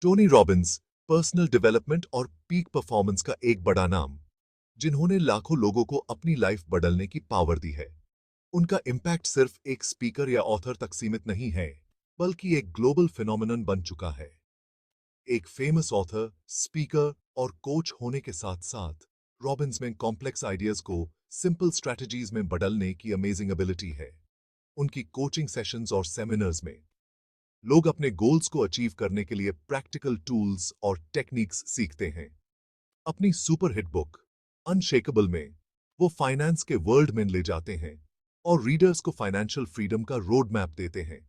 Tony Robbins personal development और peak performance का एक बड़ा नाम, जिन्होंने लाखों लोगों को अपनी लाइफ बदलने की पावर दी है। उनका इम्पैक्ट सिर्फ एक स्पीकर या ऑथर तक सीमित नहीं है, बल्कि एक ग्लोबल फिनोमिनन बन चुका है। एक फेमस ऑथर, स्पीकर और कोच होने के साथ साथ रॉबिन्स में कॉम्प्लेक्स आइडियाज को सिंपल स्ट्रैटेजीज में बदलने की अमेजिंग एबिलिटी है। उनकी कोचिंग सेशंस और सेमिनार्स में लोग अपने गोल्स को अचीव करने के लिए प्रैक्टिकल टूल्स और टेक्निक्स सीखते हैं। अपनी सुपर हिट बुक अनशेकेबल में वो फाइनेंस के वर्ल्ड में ले जाते हैं और रीडर्स को फाइनेंशियल फ्रीडम का रोड मैप देते हैं।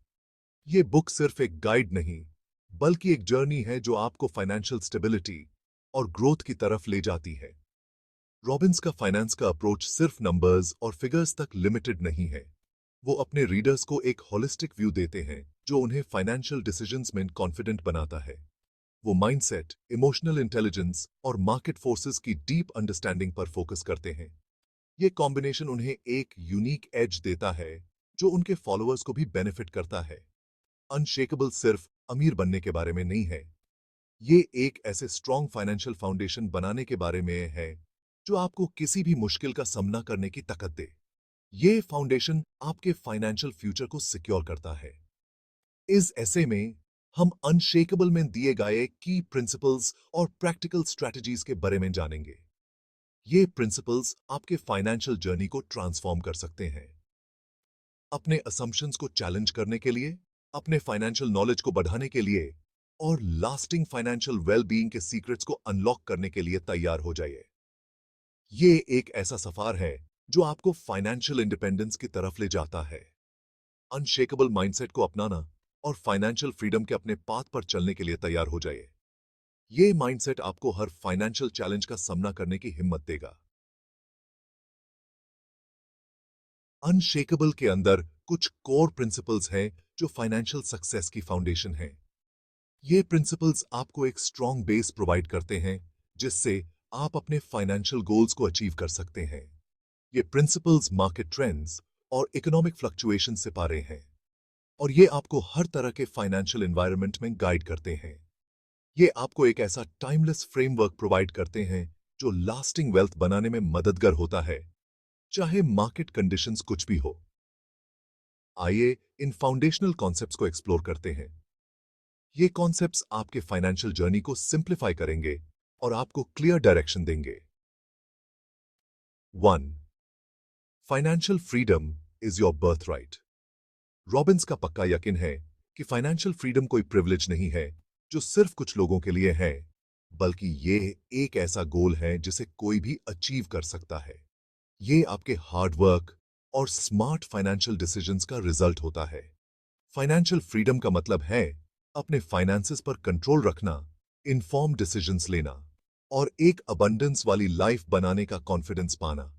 ये बुक सिर्फ एक गाइड नहीं, बल्कि एक जर्नी है जो आपको फाइनेंशियल स्टेबिलिटी और ग्रोथ की तरफ ले जाती है। रॉबिन्स का फाइनेंस का अप्रोच सिर्फ नंबर्स और फिगर्स तक लिमिटेड नहीं है। वो अपने रीडर्स को एक होलिस्टिक व्यू देते हैं जो उन्हें फाइनेंशियल डिसीजंस में कॉन्फिडेंट बनाता है। वो माइंडसेट, इमोशनल इंटेलिजेंस और मार्केट फोर्सेस की डीप अंडरस्टैंडिंग पर फोकस करते हैं। ये कॉम्बिनेशन उन्हें एक यूनिक एज देता है जो उनके फॉलोअर्स को भी बेनिफिट करता है। अनशेकेबल सिर्फ अमीर बनने के बारे में नहीं है, ये एक ऐसे स्ट्रॉन्ग फाइनेंशियल फाउंडेशन बनाने के बारे में है जो आपको किसी भी मुश्किल का सामना करने की ताकत दे। ये फाउंडेशन आपके फाइनेंशियल फ्यूचर को सिक्योर करता है। इस ऐसे में हम अनशेकेबल में दिए गए की प्रिंसिपल्स और प्रैक्टिकल स्ट्रेटजीज के बारे में जानेंगे। ये प्रिंसिपल्स आपके फाइनेंशियल जर्नी को ट्रांसफॉर्म कर सकते हैं। अपने असम्पशंस को चैलेंज करने के लिए, अपने फाइनेंशियल नॉलेज को बढ़ाने के लिए और लास्टिंग फाइनेंशियल वेल-बीइंग के सीक्रेट्स को अनलॉक करने के लिए तैयार हो जाइए। ये एक ऐसा सफर है जो आपको फाइनेंशियल इंडिपेंडेंस की तरफ ले जाता है। अनशेकेबल माइंडसेट को अपनाना और फाइनेंशियल फ्रीडम के अपने पाथ पर चलने के लिए तैयार हो जाइए। ये माइंडसेट आपको हर फाइनेंशियल चैलेंज का सामना करने की हिम्मत देगा। अनशेकेबल के अंदर कुछ कोर प्रिंसिपल्स हैं जो फाइनेंशियल सक्सेस की फाउंडेशन है। ये प्रिंसिपल्स आपको एक स्ट्रॉन्ग बेस प्रोवाइड करते हैं जिससे आप अपने फाइनेंशियल गोल्स को अचीव कर सकते हैं। ये प्रिंसिपल्स मार्केट ट्रेंड्स और इकोनॉमिक फ्लक्चुएशन से पारे हैं और ये आपको हर तरह के फाइनेंशियल एनवायरनमेंट में गाइड करते हैं। ये आपको एक ऐसा टाइमलेस फ्रेमवर्क प्रोवाइड करते हैं जो लास्टिंग वेल्थ बनाने में मददगार होता है, चाहे मार्केट कंडीशंस कुछ भी हो। आइए इन फाउंडेशनल कॉन्सेप्ट्स को एक्सप्लोर करते हैं। ये कॉन्सेप्ट्स आपके फाइनेंशियल जर्नी को सिंप्लीफाई करेंगे और आपको क्लियर डायरेक्शन देंगे। 1. Financial freedom is your birth right. Robins का पक्का यकीन है कि फाइनेंशियल फ्रीडम कोई प्रिविलेज नहीं है जो सिर्फ कुछ लोगों के लिए है, बल्कि ये एक ऐसा गोल है जिसे कोई भी अचीव कर सकता है। ये आपके हार्ड वर्क और स्मार्ट फाइनेंशियल डिसीजंस का रिजल्ट होता है। फाइनेंशियल फ्रीडम का मतलब है अपने फाइनेंसेस पर कंट्रोल रखना, इन्फॉर्म डिसीजंस लेना और एक अबंडेंस वाली लाइफ बनाने का कॉन्फिडेंस पाना।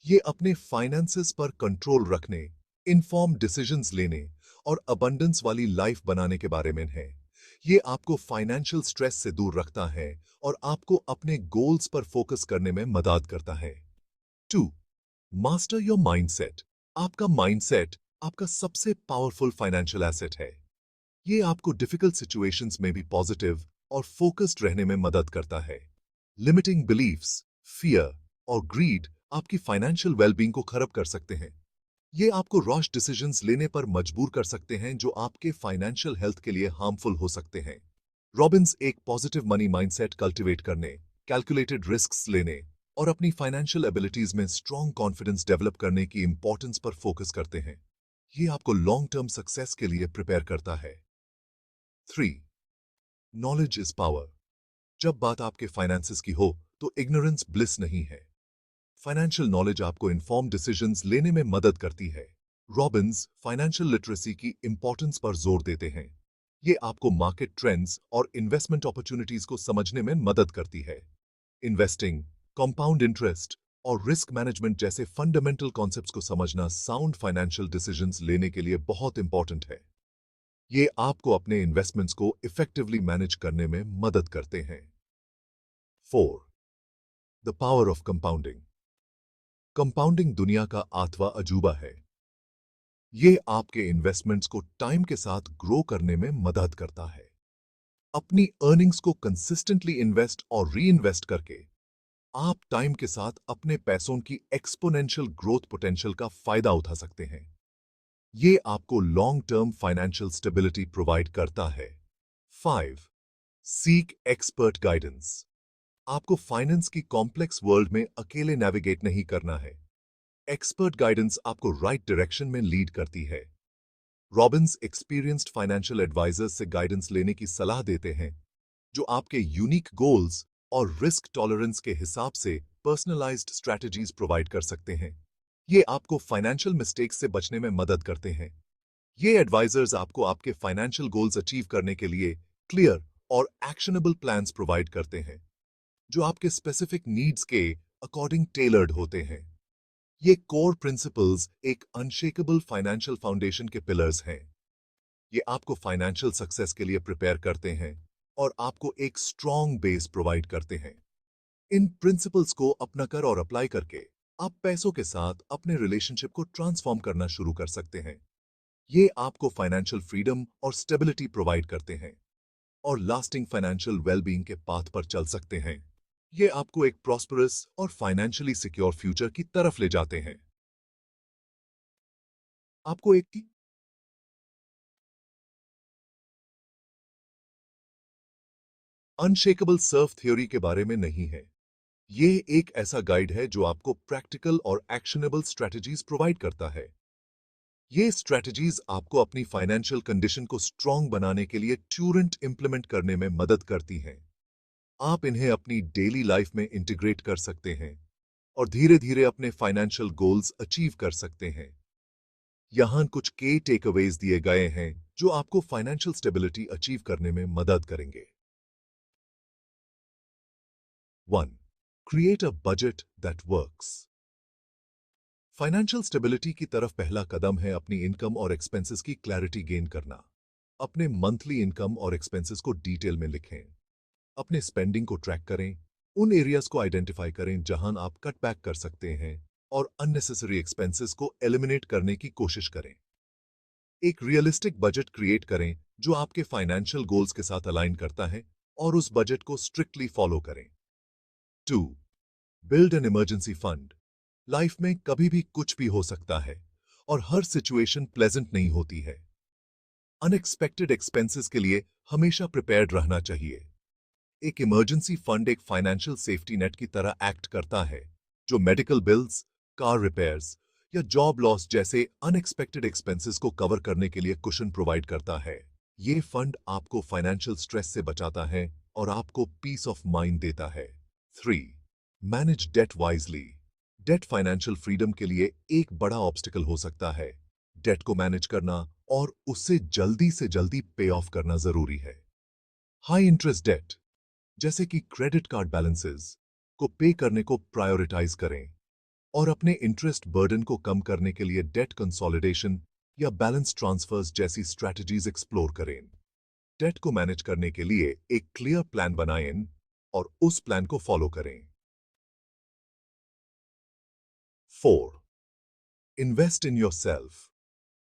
ये अपने फाइनेंसेस पर कंट्रोल रखने, इन्फॉर्म डिसीजंस लेने और अबंडेंस वाली लाइफ बनाने के बारे में है। ये आपको फाइनेंशियल स्ट्रेस से दूर रखता है और आपको अपने गोल्स पर फोकस करने में मदद करता है। 2. Master your mindset. आपका माइंडसेट आपका सबसे पावरफुल फाइनेंशियल एसेट है। ये आपको डिफिकल्ट सिचुएशंस में भी पॉजिटिव और फोकस्ड रहने में मदद करता है। लिमिटिंग बिलीफ्स, फियर और ग्रीड आपकी फाइनेंशियल वेलबींग को खराब कर सकते हैं। ये आपको रॉश डिसीजंस लेने पर मजबूर कर सकते हैं जो आपके फाइनेंशियल हेल्थ के लिए हार्मफुल हो सकते हैं। रॉबिन्स एक पॉजिटिव मनी माइंडसेट कल्टीवेट करने, कैलकुलेटेड रिस्क्स लेने और अपनी फाइनेंशियल एबिलिटीज में स्ट्रॉन्ग कॉन्फिडेंस डेवलप करने की इंपॉर्टेंस पर फोकस करते हैं। ये आपको लॉन्ग टर्म सक्सेस के लिए प्रिपेयर करता है। 3. Knowledge is power. जब बात आपके फाइनेंसेस की हो तो इग्नोरेंस ब्लिस नहीं है। फाइनेंशियल नॉलेज आपको इन्फॉर्म डिसीजंस लेने में मदद करती है। रॉबिन्स फाइनेंशियल लिटरेसी की इंपॉर्टेंस पर जोर देते हैं। ये आपको मार्केट ट्रेंड्स और इन्वेस्टमेंट अपॉर्चुनिटीज को समझने में मदद करती है। इन्वेस्टिंग, कंपाउंड इंटरेस्ट और रिस्क मैनेजमेंट जैसे फंडामेंटल कॉन्सेप्ट्स को समझना साउंड फाइनेंशियल डिसीजंस लेने के लिए बहुत इंपॉर्टेंट है। ये आपको अपने इन्वेस्टमेंट्स को इफेक्टिवली मैनेज करने में मदद करते हैं। 4. The power of compounding. Compounding दुनिया का आठवां अजूबा है। ये आपके इन्वेस्टमेंट्स को टाइम के साथ ग्रो करने में मदद करता है। अपनी अर्निंग्स को कंसिस्टेंटली इन्वेस्ट और री इन्वेस्ट करके आप टाइम के साथ अपने पैसों की एक्सपोनेंशियल ग्रोथ पोटेंशियल का फायदा उठा सकते हैं। ये आपको long term financial stability provide करता है। 5. Seek expert guidance. आपको फाइनेंस की कॉम्प्लेक्स वर्ल्ड में अकेले नेविगेट नहीं करना है। एक्सपर्ट गाइडेंस आपको राइट डायरेक्शन में लीड करती है। रॉबिन्स एक्सपीरियंस्ड फाइनेंशियल एडवाइजर्स से गाइडेंस लेने की सलाह देते हैं, जो आपके यूनिक गोल्स और रिस्क टॉलरेंस के हिसाब से पर्सनलाइज्ड स्ट्रैटेजीज प्रोवाइड कर सकते हैं। ये आपको फाइनेंशियल मिस्टेक्स से बचने में मदद करते हैं। ये एडवाइजर्स आपको आपके फाइनेंशियल गोल्स अचीव करने के लिए क्लियर और एक्शनेबल प्लान्स प्रोवाइड करते हैं, जो आपके स्पेसिफिक नीड्स के अकॉर्डिंग टेलर्ड होते हैं। ये कोर प्रिंसिपल्स एक अनशेकेबल फाइनेंशियल फाउंडेशन के पिलर्स हैं। ये आपको फाइनेंशियल सक्सेस के लिए प्रिपेयर करते हैं और आपको एक स्ट्रॉन्ग बेस प्रोवाइड करते हैं। इन प्रिंसिपल्स को अपना कर और अप्लाई करके आप पैसों के साथ अपने रिलेशनशिप को ट्रांसफॉर्म करना शुरू कर सकते हैं। ये आपको फाइनेंशियल फ्रीडम और स्टेबिलिटी प्रोवाइड करते हैं और लास्टिंग फाइनेंशियल वेलबींग के पाथ पर चल सकते हैं। ये आपको एक प्रॉस्परस और फाइनेंशियली सिक्योर फ्यूचर की तरफ ले जाते हैं। आपको एक अनशेकेबल सर्फ थ्योरी के बारे में नहीं है। ये एक ऐसा गाइड है जो आपको प्रैक्टिकल और एक्शनेबल स्ट्रैटेजीज प्रोवाइड करता है। ये स्ट्रैटेजीज आपको अपनी फाइनेंशियल कंडीशन को स्ट्रांग बनाने के लिए ट्यूरेंट इंप्लीमेंट करने में मदद करती हैं। आप इन्हें अपनी डेली लाइफ में इंटीग्रेट कर सकते हैं और धीरे-धीरे अपने फाइनेंशियल गोल्स अचीव कर सकते हैं। यहाँ कुछ के टेकअवेज दिए गए हैं जो आपको फाइनेंशियल स्टेबिलिटी अचीव करने में मदद करेंगे। 1. Create a budget that works. Financial stability की तरफ पहला कदम है अपनी इनकम और एक्सपेंसेस की क्लैरिटी गेन करना। अपने मंथली इनकम और एक्सपेंसेस को डिटेल में लिखें। अपने स्पेंडिंग को ट्रैक करें। उन एरियाज को आइडेंटिफाई करें जहां आप कट बैक कर सकते हैं और अननेसेसरी एक्सपेंसेस को एलिमिनेट करने की कोशिश करें। एक रियलिस्टिक बजट क्रिएट करें जो आपके फाइनेंशियल गोल्स के साथ अलाइन करता है और उस बजट को स्ट्रिक्टली फॉलो करें। 2. Build an emergency fund. Life में कभी भी कुछ भी हो सकता है और हर सिचुएशन प्लेजेंट नहीं होती है। अनएक्सपेक्टेड एक्सपेंसेस के लिए हमेशा प्रिपेयर्ड रहना चाहिए। एक इमरजेंसी फंड एक फाइनेंशियल सेफ्टी नेट की तरह एक्ट करता है, जो मेडिकल बिल्स, कार रिपेयर्स या जॉब लॉस जैसे अनएक्सपेक्टेड एक्सपेंसेस को कवर करने के लिए कुशन प्रोवाइड करता है। ये फंड आपको फाइनेंशियल स्ट्रेस से बचाता है और आपको पीस ऑफ माइंड देता है। 3. Manage debt wisely. Debt financial freedom के लिए एक बड़ा ऑब्स्टिकल हो सकता है। डेट को मैनेज करना और उससे जल्दी से जल्दी पे ऑफ करना जरूरी है। हाई इंटरेस्ट डेट जैसे कि क्रेडिट कार्ड बैलेंसेस को पे करने को प्रायोरिटाइज करें और अपने इंटरेस्ट बर्डन को कम करने के लिए डेट कंसोलिडेशन या बैलेंस ट्रांसफर्स जैसी स्ट्रैटेजीज एक्सप्लोर करें। डेट को मैनेज करने के लिए एक क्लियर प्लान बनाएं और उस प्लान को फॉलो करें। 4. Invest in yourself.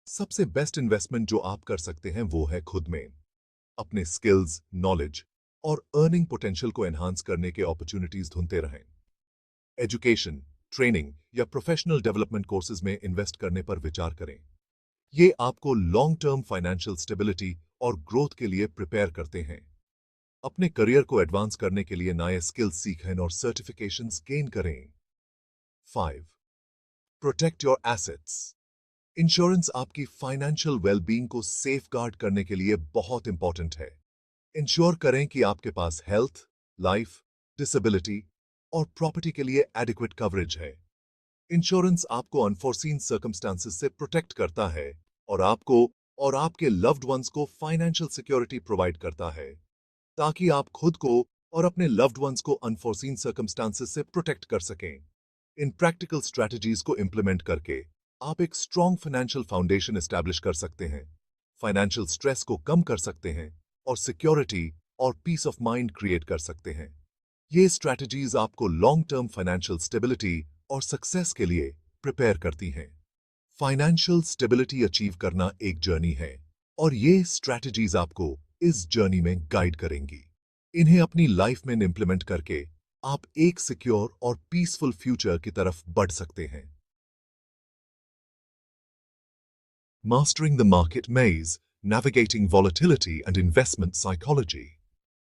सबसे बेस्ट इन्वेस्टमेंट जो आप कर सकते हैं वो है खुद में। अपने स्किल्स, नॉलेज और अर्निंग पोटेंशियल को एनहांस करने के अपॉर्चुनिटीज ढूंढते रहें। एजुकेशन, ट्रेनिंग या प्रोफेशनल डेवलपमेंट कोर्सेज में इन्वेस्ट करने पर विचार करें। ये आपको लॉन्ग टर्म फाइनेंशियल स्टेबिलिटी और ग्रोथ के लिए प्रिपेयर करते हैं। अपने करियर को एडवांस करने के लिए नए स्किल्स सीखें और सर्टिफिकेशंस गेन करें। 5. Protect your assets. इंश्योरेंस आपकी फाइनेंशियल वेलबींग को सेफगार्ड करने के लिए बहुत इंपॉर्टेंट है। इंश्योर करें कि आपके पास हेल्थ, लाइफ, डिसेबिलिटी और प्रॉपर्टी के लिए एडिक्वेट कवरेज है। इंश्योरेंस आपको अनफोर्सीन सर्कमस्टांसेस से प्रोटेक्ट करता है और आपको और आपके लव्ड वंस को फाइनेंशियल सिक्योरिटी प्रोवाइड करता है, ताकि आप खुद को और अपने लव्ड वंस को अनफोर्सीन सर्कमस्टांसेस से प्रोटेक्ट कर सकें। इन प्रैक्टिकल स्ट्रैटेजीज को इंप्लीमेंट करके आप एक स्ट्रॉन्ग फाइनेंशियल फाउंडेशन एस्टैब्लिश कर सकते हैं, फाइनेंशियल स्ट्रेस को कम कर सकते हैं और सिक्योरिटी और पीस ऑफ माइंड क्रिएट कर सकते हैं। ये स्ट्रैटेजीज आपको लॉन्ग टर्म फाइनेंशियल स्टेबिलिटी और सक्सेस के लिए प्रिपेयर करती हैं। फाइनेंशियल स्टेबिलिटी अचीव करना एक जर्नी है और ये स्ट्रैटेजीज आपको इस जर्नी में गाइड करेंगी। इन्हें अपनी लाइफ में इम्प्लीमेंट करके आप एक सिक्योर और पीसफुल फ्यूचर की तरफ बढ़ सकते हैं। Mastering the market maze, navigating volatility and investment psychology.